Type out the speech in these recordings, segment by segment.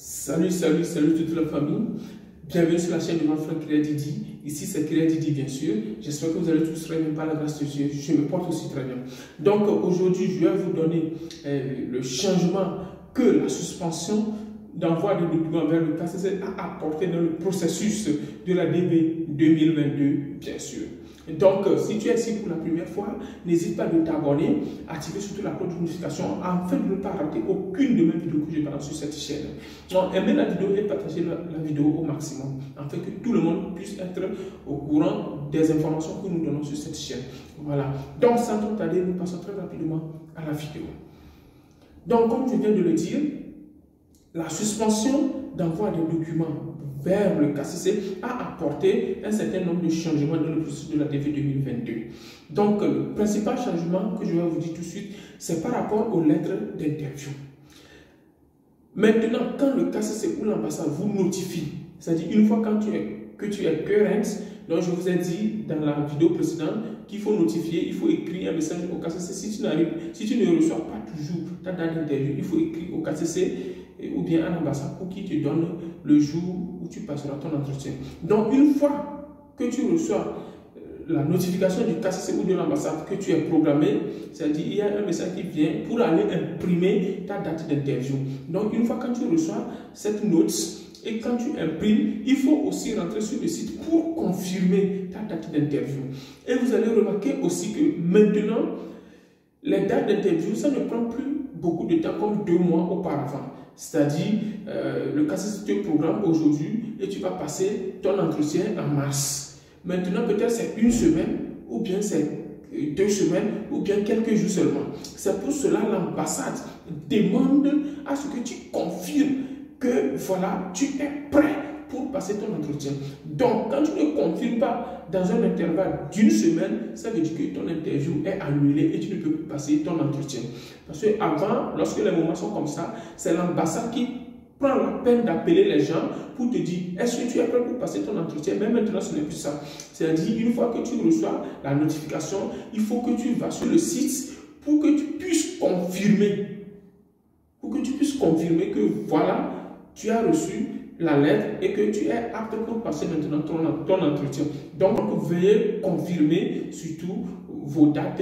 Salut toute la famille. Bienvenue sur la chaîne de mon frère Kyria Didi. Ici c'est Kyria Didi bien sûr. J'espère que vous allez tous très bien par la grâce de Dieu. Je me porte aussi très bien. Donc aujourd'hui je vais vous donner le changement que la suspension d'envoi des documents vers le KCC a apporté dans le processus de la DV 2022 bien sûr. Donc, si tu es ici pour la première fois, n'hésite pas de t'abonner, activer surtout la cloche de notification afin de ne pas rater aucune de mes vidéos que je balance sur cette chaîne. Donc, aimez la vidéo et partagez la vidéo au maximum afin que tout le monde puisse être au courant des informations que nous donnons sur cette chaîne. Voilà. Donc, sans trop tarder, nous passons très rapidement à la vidéo. Donc, comme je viens de le dire, la suspension d'envoi des documents vers le KCC a apporté un certain nombre de changements dans le processus de la DV 2022. Donc, le principal changement que je vais vous dire tout de suite, c'est par rapport aux lettres d'interview. Maintenant, quand le KCC ou l'ambassade vous notifie, c'est-à-dire une fois que tu es current, donc je vous ai dit dans la vidéo précédente qu'il faut notifier, il faut écrire un message au KCC. Si tu ne reçois pas toujours ta date d'interview, il faut écrire au KCC ou bien à l'ambassade pour qu'il te donne le jour où tu passeras ton entretien. Donc une fois que tu reçois la notification du KCC ou de l'ambassade que tu es programmé, c'est-à-dire il y a un message qui vient pour aller imprimer ta date d'interview. Donc une fois que tu reçois cette note et quand tu imprimes, il faut aussi rentrer sur le site pour confirmer ta date d'interview. Et vous allez remarquer aussi que maintenant, les dates d'interview, ça ne prend plus beaucoup de temps comme 2 mois auparavant. C'est-à-dire, le KCC te programme aujourd'hui et tu vas passer ton entretien en mars. Maintenant, peut-être c'est 1 semaine, ou bien c'est 2 semaines, ou bien quelques jours seulement. C'est pour cela que l'ambassade demande à ce que tu confirmes que voilà, tu es prêt pour passer ton entretien. Donc, quand tu ne confirmes pas dans un intervalle d'1 semaine, ça veut dire que ton interview est annulée et tu ne peux plus passer ton entretien. Parce qu'avant, lorsque les moments sont comme ça, c'est l'ambassade qui prend la peine d'appeler les gens pour te dire est-ce que tu es prêt pour passer ton entretien. Mais maintenant, ce n'est plus ça. C'est-à-dire, une fois que tu reçois la notification, il faut que tu vas sur le site pour que tu puisses confirmer. Pour que tu puisses confirmer que voilà, tu as reçu la lettre et que tu es apte pour passer maintenant ton entretien. Donc, veuillez confirmer surtout vos dates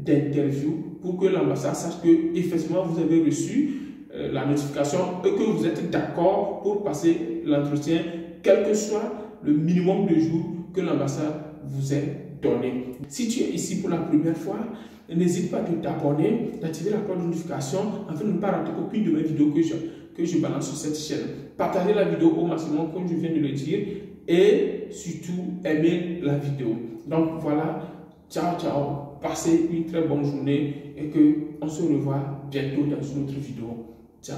d'interview pour que l'ambassade sache que effectivement vous avez reçu la notification et que vous êtes d'accord pour passer l'entretien, quel que soit le minimum de jours que l'ambassade vous ait donné. Si tu es ici pour la première fois, n'hésite pas de t'abonner, d'activer la cloche de notification afin de ne pas rater aucune de mes vidéos que je balance sur cette chaîne. Partagez la vidéo au maximum comme je viens de le dire et surtout aimez la vidéo. Donc voilà, ciao ciao, passez une très bonne journée et que on se revoit bientôt dans une autre vidéo. Ciao.